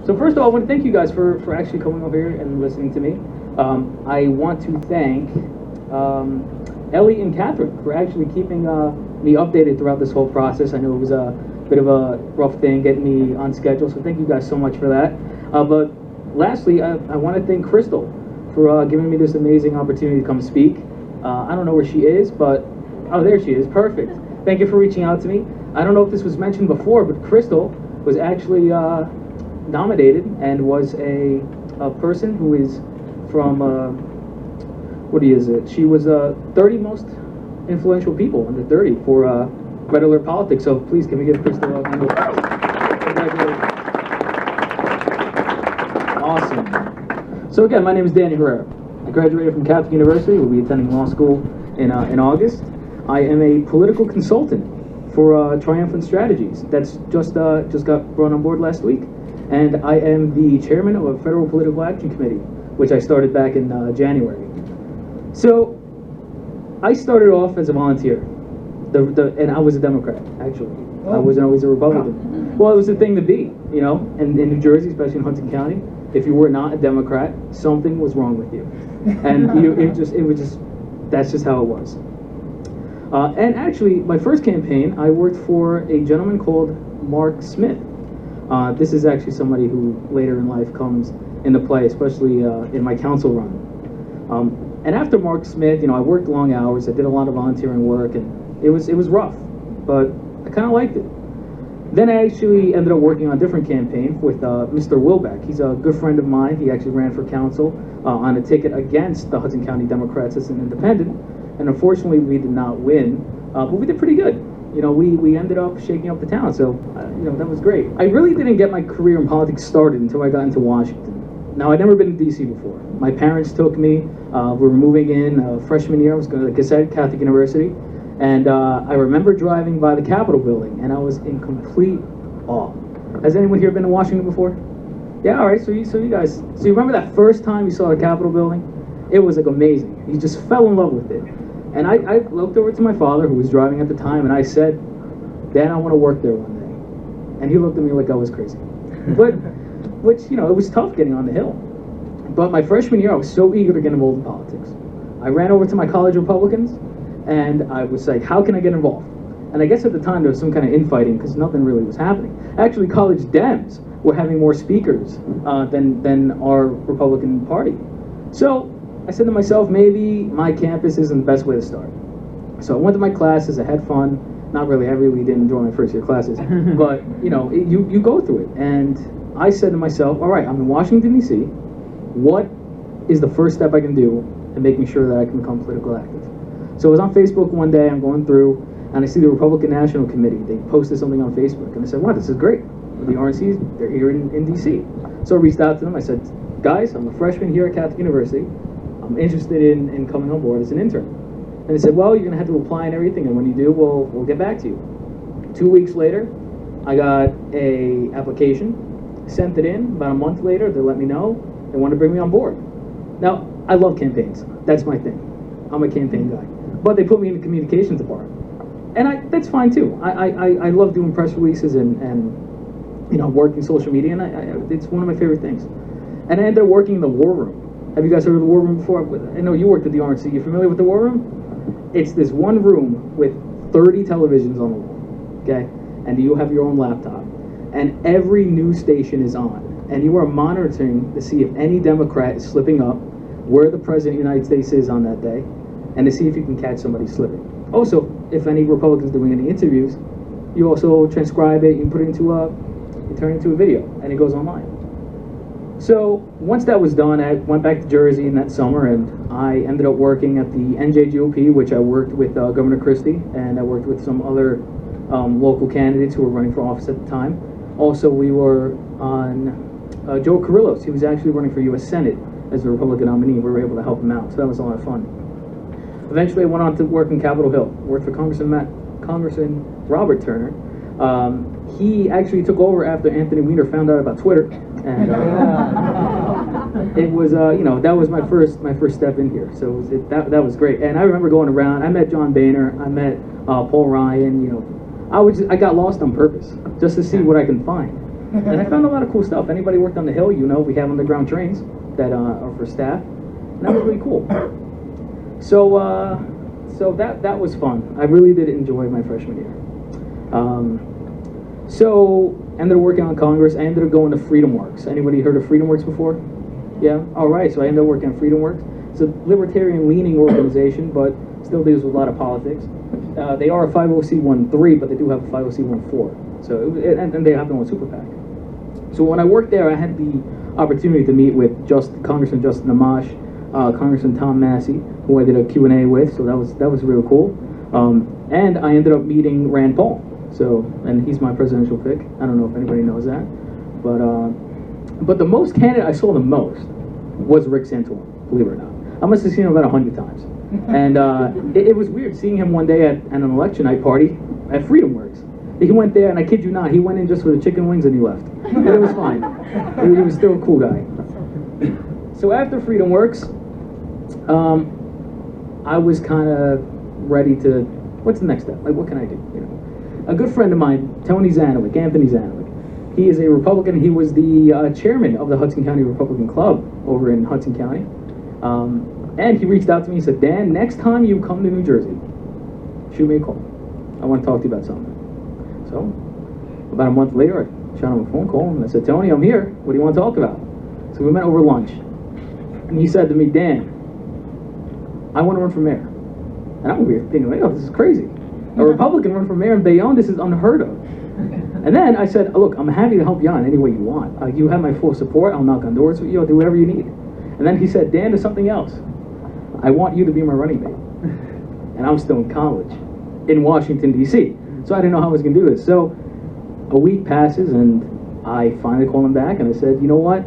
So first of all, I want to thank you guys for actually coming over here and listening to me. I want to thank Ellie and Catherine for actually keeping me updated throughout this whole process. I know it was a bit of a rough thing getting me on schedule, so thank you guys so much for that. But lastly, I want to thank Crystal for giving me this amazing opportunity to come speak. I don't know where she is, but oh, there she is. Perfect. Thank you for reaching out to me. I don't know if this was mentioned before, but Crystal was actually nominated and was a person who is from what is it? She was 30 most influential people under 30 for Red Alert Politics. So please, can we give Crystal a hand of applause? Congratulations. Awesome. So again, my name is Danny Herrera. I graduated from Catholic University. We'll be attending law school in August. I am a political consultant for Triumphant Strategies. That's just got brought on board last week. And I am the chairman of a federal political action committee, which I started back in January. So I started off as a volunteer, and I was a Democrat, actually. I wasn't always a Republican. Well, it was the thing to be, you know, and in New Jersey, especially in Hudson County, if you were not a Democrat, something was wrong with you. And that's just how it was. And actually, my first campaign, I worked for a gentleman called Mark Smith. This is actually somebody who later in life comes into play, especially in my council run. And after Mark Smith, you know, I worked long hours. I did a lot of volunteering work, and it was rough, but I kind of liked it. Then I actually ended up working on a different campaign with Mr. Wilbeck. He's a good friend of mine. He actually ran for council on a ticket against the Hudson County Democrats as an independent, and unfortunately we did not win, but we did pretty good. You know, we ended up shaking up the town, so you know, that was great. I really didn't get my career in politics started until I got into Washington. Now, I'd never been to DC before. My parents took me. We were moving in freshman year. I was going to, like I said, Catholic University, and I remember driving by the Capitol building, and I was in complete awe. Has anyone here been to Washington before? Yeah, all right. So you remember that first time you saw the Capitol building? It was like amazing. You just fell in love with it. And I looked over to my father, who was driving at the time, and I said, "Dad, I want to work there one day." And he looked at me like I was crazy. But, which, you know, it was tough getting on the Hill. But my freshman year, I was so eager to get involved in politics. I ran over to my college Republicans, and I was like, how can I get involved? And I guess at the time, there was some kind of infighting, because nothing really was happening. Actually, college Dems were having more speakers than our Republican Party. So I said to myself, maybe my campus isn't the best way to start. So I went to my classes, I had fun. Not really, I really didn't enjoy my first year classes. But, you know, you go through it. And I said to myself, all right, I'm in Washington, D.C. What is the first step I can do in making sure that I can become politically active? So I was on Facebook one day, I'm going through, and I see the Republican National Committee. They posted something on Facebook, and I said, wow, this is great. The RNCs, they're here in D.C. So I reached out to them. I said, guys, I'm a freshman here at Catholic University. I'm interested in coming on board as an intern. And they said, well, you're going to have to apply and everything, and when you do, we'll get back to you. 2 weeks later, I got a application, sent it in. About a month later, they let me know they want to bring me on board. Now, I love campaigns. That's my thing. I'm a campaign guy. But they put me in the communications department. And that's fine, too. I love doing press releases and you know, working social media, and it's one of my favorite things. And I ended up working in the war room. Have you guys heard of the war room before? I know you worked at the RNC. You familiar with the war room? It's this one room with 30 televisions on the wall, okay? And you have your own laptop. And every news station is on. And you are monitoring to see if any Democrat is slipping up, where the President of the United States is on that day, and to see if you can catch somebody slipping. Also, if any Republicans doing any interviews, you also transcribe it, you put it into you turn it into a video, and it goes online. So once that was done, I went back to Jersey in that summer, and I ended up working at the NJGOP, which I worked with Governor Christie, and I worked with some other local candidates who were running for office at the time. Also, we were on Joe Carrillo's. He was actually running for U.S. Senate as the Republican nominee. We were able to help him out, so that was a lot of fun. Eventually, I went on to work in Capitol Hill, worked for Congressman Robert Turner. He actually took over after Anthony Weiner found out about Twitter, and it was you know, that was my first step in here. So that was great. And I remember going around. I met John Boehner. I met Paul Ryan. You know, I got lost on purpose just to see what I can find. And I found a lot of cool stuff. Anybody worked on the Hill, you know, we have underground trains that are for staff. And that was really cool. So that was fun. I really did enjoy my freshman year. So ended up working on Congress. I ended up going to FreedomWorks. Anybody heard of FreedomWorks before? Yeah? All right, so I ended up working on FreedomWorks. It's a libertarian-leaning organization, but still deals with a lot of politics. They are a 50C13, but they do have a 50C14. So, and they have their own super PAC. So when I worked there, I had the opportunity to meet with Congressman Justin Amash, Congressman Tom Massey, who I did a Q&A with, so that was really cool. And I ended up meeting Rand Paul. So, and he's my presidential pick. I don't know if anybody knows that, but the most candidate I saw the most was Rick Santorum, believe it or not. I must have seen him about 100 times. And it was weird seeing him one day at an election night party at FreedomWorks. He went there, and I kid you not, he went in just for the chicken wings and he left. But it was fine. He was still a cool guy. So after FreedomWorks, I was kind of ready to, what's the next step? Like, what can I do? You know, a good friend of mine, Anthony Zanowick, he is a Republican. He was the chairman of the Hudson County Republican Club over in Hudson County. And he reached out to me and said, Dan, next time you come to New Jersey, shoot me a call. I want to talk to you about something. So, about a month later, I shot him a phone call and I said, Tony, I'm here. What do you want to talk about? So we met over lunch. And he said to me, Dan, I want to run for mayor. And I'm thinking, like, oh, this is crazy. A Republican run for mayor in Bayonne, this is unheard of. And then I said, look, I'm happy to help you out in any way you want. You have my full support. I'll knock on doors with you. I'll do whatever you need. And then he said, Dan, there's something else. I want you to be my running mate. And I'm still in college in Washington, D.C. So I didn't know how I was going to do this. So a week passes, and I finally call him back, and I said, you know what?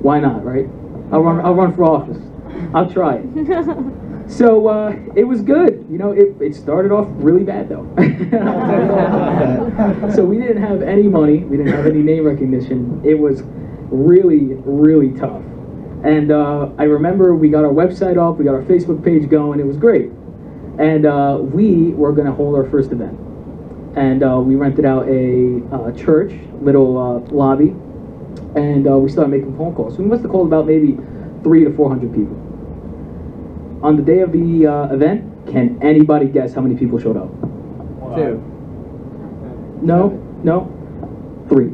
Why not, right? I'll run for office. I'll try it. So it was good. You know, it started off really bad, though. So we didn't have any money. We didn't have any name recognition. It was really, really tough. And I remember we got our website up, we got our Facebook page going, it was great. And we were going to hold our first event. And we rented out a church, little lobby, and we started making phone calls. So we must have called about maybe 300 to 400 people. On the day of the event, can anybody guess how many people showed up? Wow. 2. No. 3.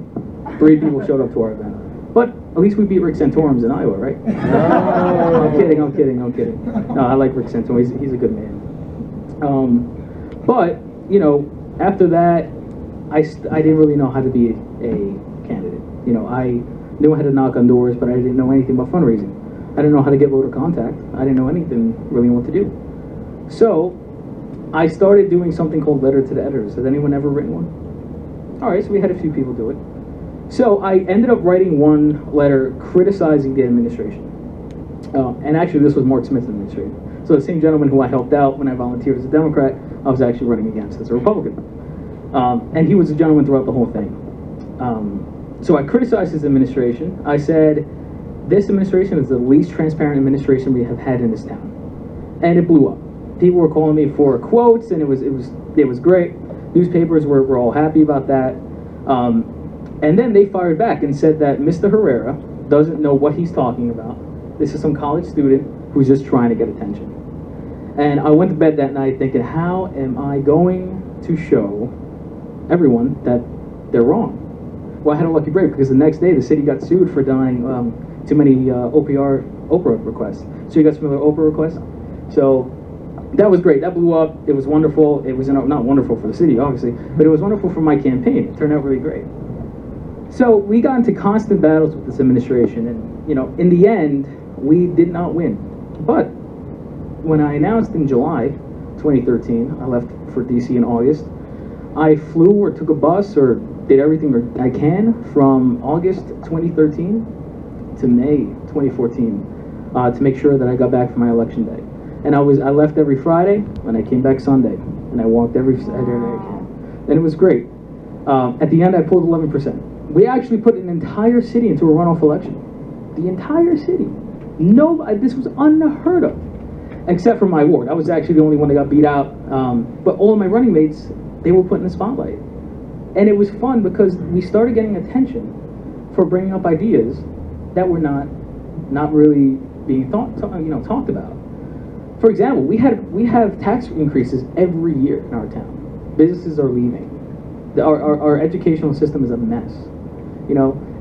3 people showed up to our event. But at least we beat Rick Santorum's in Iowa, right? No, I'm kidding. No, I like Rick Santorum. He's a good man. But, you know, after that, I didn't really know how to be a candidate. You know, I knew how to knock on doors, but I didn't know anything about fundraising. I didn't know how to get voter contact. I didn't know anything really what to do. So I started doing something called letter to the editors. Has anyone ever written one? All right, so we had a few people do it. So I ended up writing one letter criticizing the administration. And actually, this was Mark Smith's administration. So the same gentleman who I helped out when I volunteered as a Democrat, I was actually running against as a Republican. And he was a gentleman throughout the whole thing. So I criticized his administration. I said, this administration is the least transparent administration we have had in this town. And it blew up. People were calling me for quotes, and it was great. Newspapers were all happy about that. And then they fired back and said that Mr. Herrera doesn't know what he's talking about. This is some college student who's just trying to get attention. And I went to bed that night thinking, how am I going to show everyone that they're wrong? Well, I had a lucky break because the next day the city got sued for denying too many Oprah requests. So you guys familiar with Oprah requests? So that was great. That blew up. It was wonderful. It was not wonderful for the city, obviously, but it was wonderful for my campaign. It turned out really great. So we got into constant battles with this administration, and you know, in the end, we did not win. But when I announced in July 2013, I left for DC in August. I flew or took a bus or did everything I can from August 2013 to May 2014 to make sure that I got back for my election day. And I left every Friday, and I came back Sunday, and I walked every Saturday I can. And it was great. At the end, I pulled 11%. We actually put an entire city into a runoff election. The entire city. This was unheard of, except for my ward. I was actually the only one that got beat out. But all of my running mates, they were put in the spotlight. And it was fun because we started getting attention for bringing up ideas that were not really being talked about. For example, we have tax increases every year in our town. Businesses are leaving. Our educational system is a mess,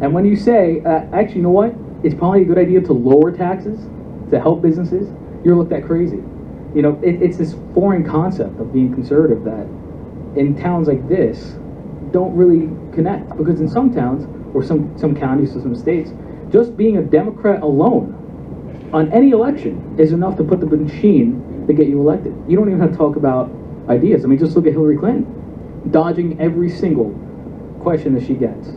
And when you say, actually, you know what? It's probably a good idea to lower taxes to help businesses. You're looked at crazy. It's this foreign concept of being conservative that in towns like this don't really connect, because in some towns or some counties or some states, just being a Democrat alone on any election is enough to put the machine to get you elected. You don't even have to talk about ideas. I mean, just look at Hillary Clinton, dodging every single question that she gets,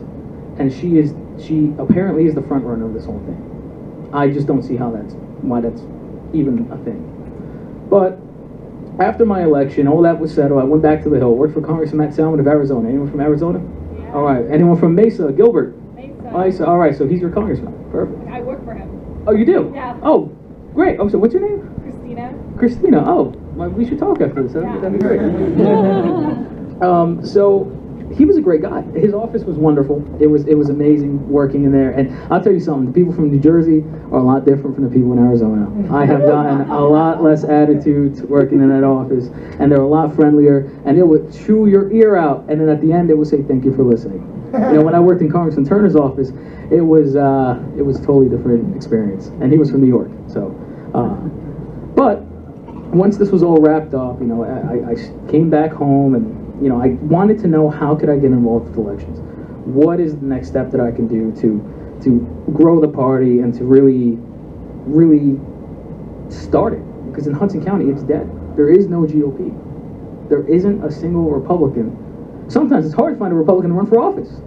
and she apparently is the front runner of this whole thing. I just don't see why that's even a thing. But after my election, all that was settled. I went back to the Hill, worked for Congressman Matt Salmon of Arizona. Anyone from Arizona? Yeah. All right. Anyone from Mesa? Gilbert? Mesa. All right. So he's your congressman. Perfect. I work for him. Oh, you do? Yeah. Oh, great. Oh, so what's your name? Christina. Oh, well, we should talk after this. That'd be great. So he was a great guy. His office was wonderful. It was amazing working in there. And I'll tell you something, the people from New Jersey are a lot different from the people in Arizona. I have gotten a lot less attitude working in that office, and they're a lot friendlier, and it would chew your ear out, and then at the end it would say thank you for listening. When I worked in Congressman Turner's office, it was a totally different experience, and he was from New York. So but once this was all wrapped up, I came back home, and I wanted to know, how could I get involved with elections? What is the next step that I can do to grow the party and to really start it? Because in Hudson County, it's dead. There is no GOP. There isn't a single Republican. Sometimes it's hard to find a Republican to run for office.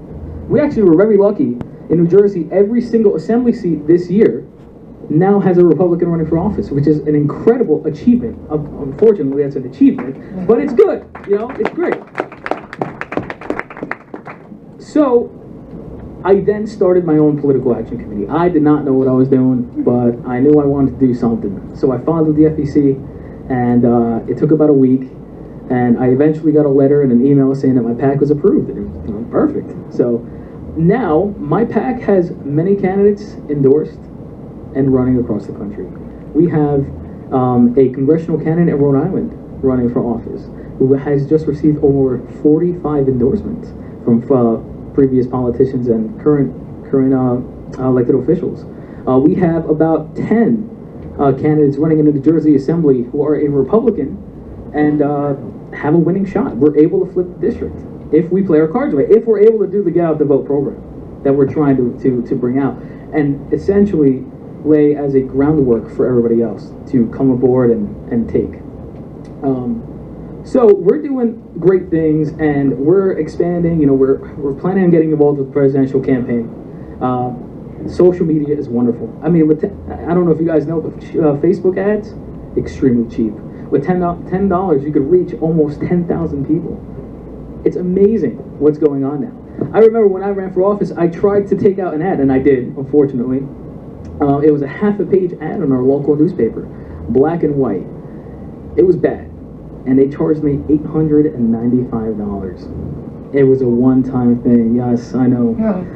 We actually were very lucky in New Jersey. Every single assembly seat this year now has a Republican running for office, which is an incredible achievement. Unfortunately, that's an achievement, but it's good. It's great. So I then started my own political action committee. I did not know what I was doing, but I knew I wanted to do something. So I filed with the FEC, and it took about a week, and I eventually got a letter and an email saying that my PAC was approved. And it was perfect. So now my PAC has many candidates endorsed and running across the country. We have a congressional candidate in Rhode Island running for office who has just received over 45 endorsements from previous politicians and current elected officials. We have about 10 candidates running in the New Jersey Assembly who are a Republican and have a winning shot. We're able to flip the district if we play our cards right, if we're able to do the get out the vote program that we're trying to bring out, and essentially lay as a groundwork for everybody else to come aboard and take. So we're doing great things, and we're expanding. We're planning on getting involved with the presidential campaign. Social media is wonderful. I mean, I don't know if you guys know, but Facebook ads, extremely cheap. With $10, you could reach almost 10,000 people. It's amazing what's going on now. I remember when I ran for office, I tried to take out an ad, and I did, unfortunately. It was a half-a-page ad on our local newspaper, black and white. It was bad, and they charged me $895. It was a one-time thing. Yes, I know.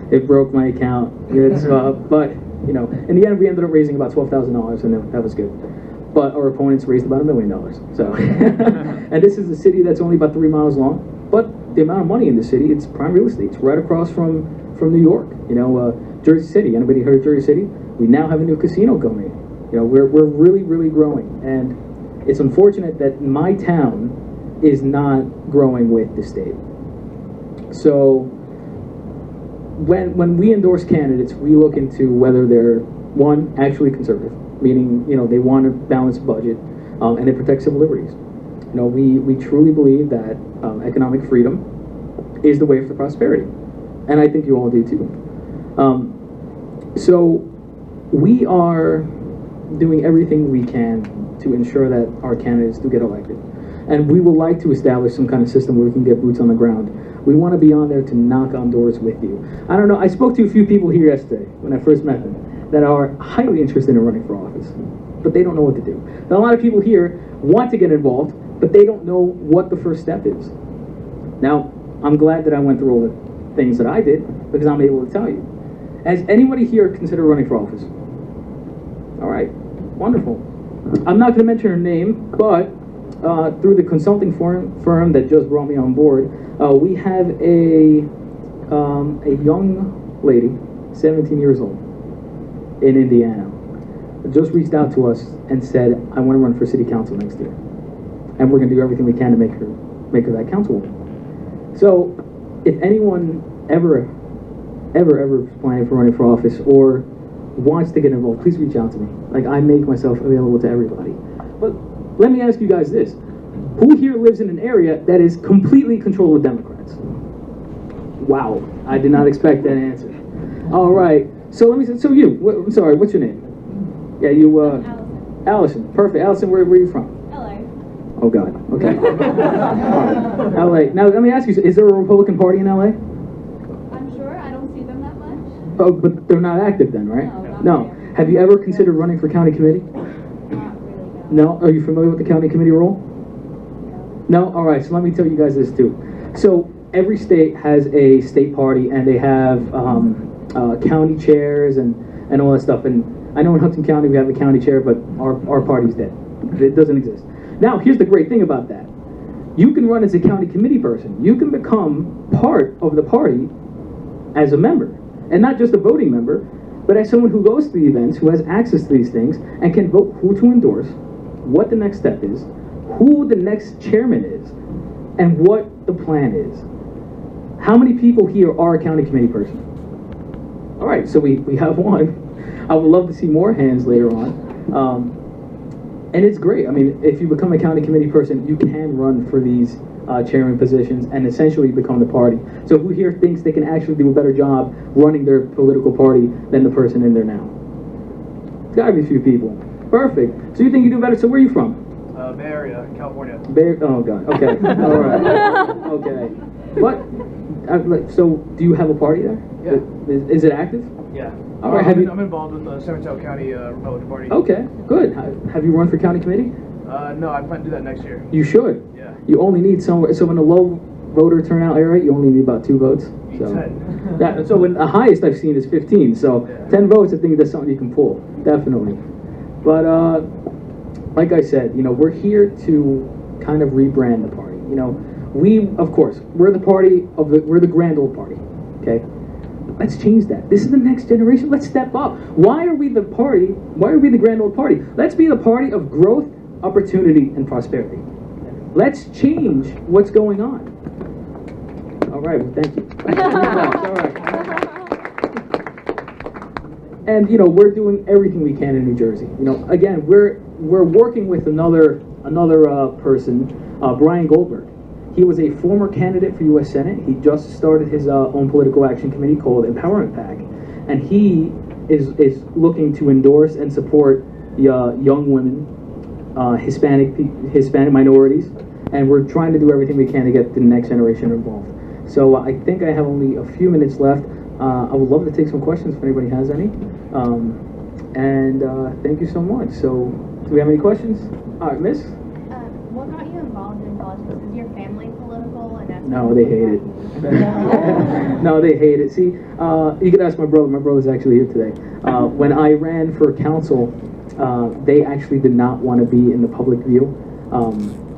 It broke my account. But in the end, we ended up raising about $12,000, and that was good. But our opponents raised about $1 million. So, and this is a city that's only about 3 miles long. But the amount of money in the city, it's prime real estate. It's right across from New York. Jersey City. Anybody heard of Jersey City? We now have a new casino coming. We're really, really growing, and it's unfortunate that my town is not growing with the state. So when we endorse candidates, we look into whether they're, one, actually conservative, meaning they want a balanced budget, and they protect civil liberties. We truly believe that economic freedom is the way for prosperity, and I think you all do too. So we are doing everything we can to ensure that our candidates do get elected. And we would like to establish some kind of system where we can get boots on the ground. We want to be on there to knock on doors with you. I don't know, I spoke to a few people here yesterday when I first met them that are highly interested in running for office, but they don't know what to do. Now, a lot of people here want to get involved, but they don't know what the first step is. Now, I'm glad that I went through all the things that I did because I'm able to tell you. Has anybody here considered running for office? All right, wonderful. I'm not going to mention her name, but through the consulting firm that just brought me on board, we have a young lady, 17 years old, in Indiana, just reached out to us and said, I want to run for city council next year. And we're going to do everything we can to make her that councilwoman. So if anyone ever is planning for running for office or wants to get involved, please reach out to me. Like, I make myself available to everybody. But let me ask you guys this. Who here lives in an area that is completely controlled with Democrats? Wow, I did not expect that answer. All right, so let me say, so you, I'm sorry, what's your name? Yeah, you, Allison. Allison, perfect. Allison, where are you from? LA. Oh God, okay. All right. LA, now let me ask you, is there a Republican Party in LA? I'm sure, I don't see them that much. Oh, but they're not active then, right? No. No. Have you ever considered running for county committee? Not really, no. No? Are you familiar with the county committee role? No? All right, so let me tell you guys this too. So every state has a state party and they have county chairs and all that stuff. And I know in Hudson County we have a county chair, but our party's dead. It doesn't exist. Now, here's the great thing about that. You can run as a county committee person. You can become part of the party as a member. And not just a voting member, but as someone who goes to the events, who has access to these things, and can vote who to endorse, what the next step is, who the next chairman is, and what the plan is. How many people here are a county committee person? All right, so we have one. I would love to see more hands later on. And it's great. I mean, if you become a county committee person, you can run for these chairman positions and essentially become the party. So who here thinks they can actually do a better job running their political party than the person in there now? It's gotta be a few people. Perfect. So you think you do better? So where are you from? Bay Area, California. Oh God. Okay. All right. Okay. So do you have a party there? Yeah. Is it active? Yeah. All right. I'm involved with the San Mateo County Republican Party. Okay. Good. Have you run for county committee? No, I plan to do that next year. You should. Yeah. You only need somewhere. So in a low voter turnout area, you only need about 2 votes. So 10. so when the highest I've seen is 15. So Yeah. 10 votes, I think that's something you can pull, definitely. But like I said, we're here to kind of rebrand the party. We, of course, we're the party of we're the grand old party. Okay. Let's change that. This is the next generation. Let's step up. Why are we the party? Why are we the grand old party? Let's be the party of growth, opportunity, and prosperity. Let's change what's going on. All right, well, thank you. All right. And we're doing everything we can in New Jersey. Again, we're working with another person, Brian Goldberg. He was a former candidate for U.S. Senate. He just started his own political action committee called HerreraPAC, and he is looking to endorse and support young women, Hispanic minorities, and we're trying to do everything we can to get the next generation involved. So I think I have only a few minutes left. I would love to take some questions if anybody has any. Thank you so much. So do we have any questions? All right, Miss? What got you involved in politics? Is your family political? And No, they hate it. No, they hate it. See, you could ask my brother. My brother's actually here today. When I ran for council, they actually did not want to be in the public view.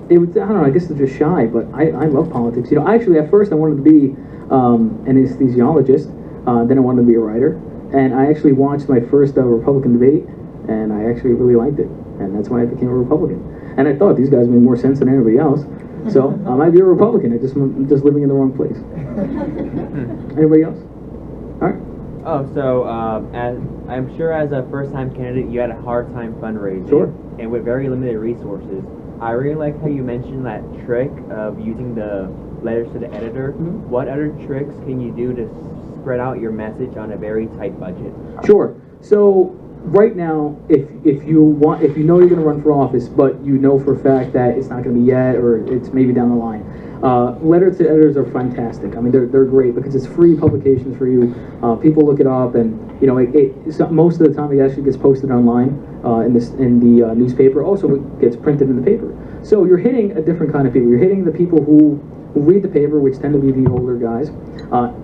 It was, I don't know, I guess they're just shy, but I love politics. Actually, at first I wanted to be an anesthesiologist, then I wanted to be a writer, and I actually watched my first Republican debate, and I actually really liked it, and that's when I became a Republican. And I thought these guys made more sense than anybody else, so I might be a Republican. I'm just living in the wrong place. Anybody else? All right. Oh, so as I'm sure as a first-time candidate, you had a hard time fundraising. Sure. And with very limited resources. I really like how you mentioned that trick of using the letters to the editor. Mm-hmm. What other tricks can you do to spread out your message on a very tight budget? Sure. So right now, if you know you're going to run for office, but you know for a fact that it's not going to be yet, or it's maybe down the line, letters to editors are fantastic. I mean, they're great because it's free publications for you. People look it up, and most of the time it actually gets posted online in the newspaper. Also, it gets printed in the paper. So you're hitting a different kind of people. You're hitting the people who who read the paper, which tend to be the older guys,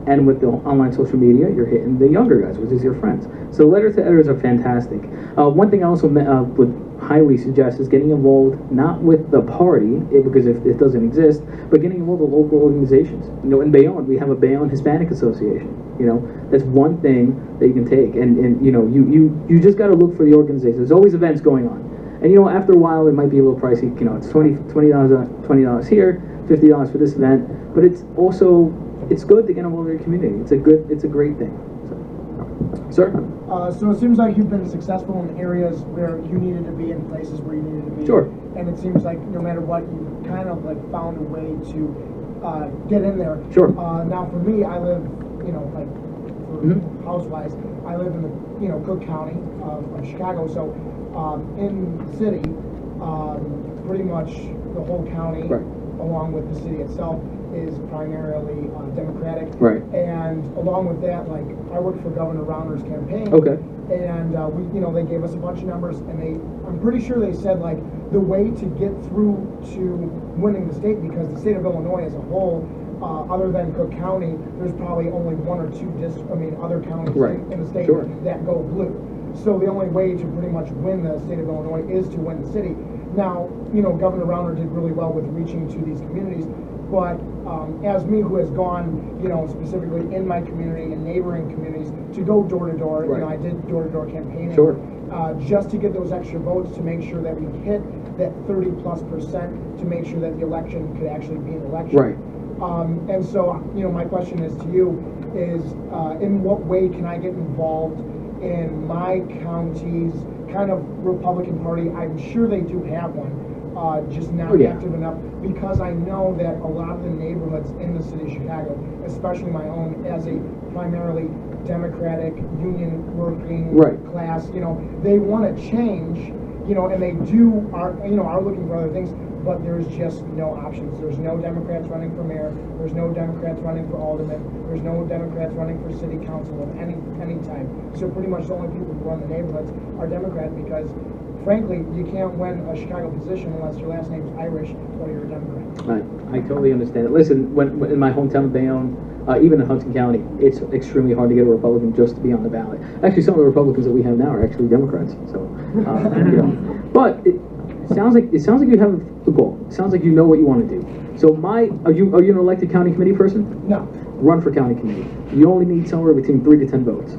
and with the online social media, you're hitting the younger guys, which is your friends. So letter to editors are fantastic. One thing I also would highly suggest is getting involved not with the party, because if it doesn't exist, but getting involved with local organizations. You know, in Bayonne, we have a Bayonne Hispanic Association. You know, that's one thing that you can take, and you know, you just got to look for the organization. There's always events going on, and you know, after a while, it might be a little pricey. You know, it's $20 here, $50 for this event, but it's also good to get involved in your community. It's a great thing. So, sir. So it seems like you've been successful in areas where you needed to be, in places where you needed to be. Sure. And it seems like no matter what, you kind of like found a way to get in there. Sure. Now for me, I live, you know, like for house-wise, I live in the, you know, Cook County of Chicago. So in the city, pretty much the whole county, right, along with the city itself, is primarily Democratic. Right. And along with that, like, I worked for Governor Rauner's campaign. Okay. And we, you know, they gave us a bunch of numbers, and I'm pretty sure they said, like, the way to get through to winning the state, because the state of Illinois as a whole, other than Cook County, there's probably only one or two other counties right, in the state sure, that go blue. So the only way to pretty much win the state of Illinois is to win the city. Now, you know, Governor Rauner did really well with reaching to these communities, but as me, who has gone, you know, specifically in my community and neighboring communities, to go door to door, right, you know, I did door-to-door campaigning, sure, just to get those extra votes to make sure that we hit that 30+% to make sure that the election could actually be an election. right. And so, you know, my question is to you is, in what way can I get involved in my county's kind of Republican Party? I'm sure they do have one, just not active enough, because I know that a lot of the neighborhoods in the city of Chicago, especially my own, as a primarily Democratic union working class, you know, they want to change, you know, and they are looking for other things, but there's just no options. There's no Democrats running for mayor. There's no Democrats running for alderman. There's no Democrats running for city council of any type. So pretty much the only people who run the neighborhoods are Democrats, because frankly, you can't win a Chicago position unless your last name's Irish or you're a Democrat. Right. I totally understand it. Listen, when in my hometown of Bayonne, even in Hudson County, it's extremely hard to get a Republican just to be on the ballot. Actually, some of the Republicans that we have now are actually Democrats. So, you know, but it sounds like you have a goal. It sounds like you know what you want to do. So, are you an elected county committee person? No. Run for county committee. You only need somewhere between 3 to 10 votes.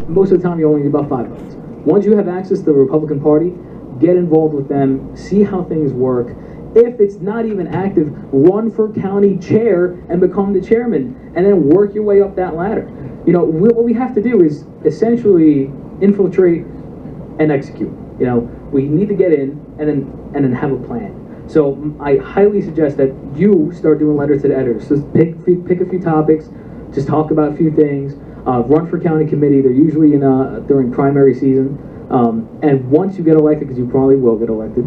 Most of the time, you only need about 5 votes. Once you have access to the Republican Party, get involved with them, see how things work. If it's not even active, run for county chair and become the chairman, and then work your way up that ladder. You know, what we have to do is essentially infiltrate and execute. You know, we need to get in and then have a plan. So I highly suggest that you start doing letters to the editors. Just pick a few topics, just talk about a few things. Run for county committee. They're usually during primary season. And once you get elected, because you probably will get elected,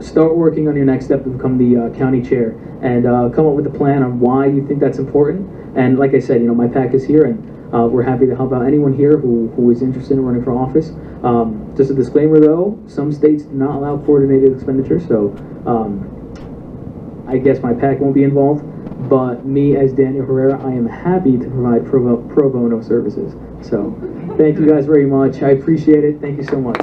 start working on your next step to become the county chair, and come up with a plan on why you think that's important. And like I said, you know, my PAC is here, and we're happy to help out anyone here who is interested in running for office. Just a disclaimer though, some states do not allow coordinated expenditures, so I guess my PAC won't be involved. But me, as Daniel Herrera, I am happy to provide pro bono services. So thank you guys very much. I appreciate it. Thank you so much.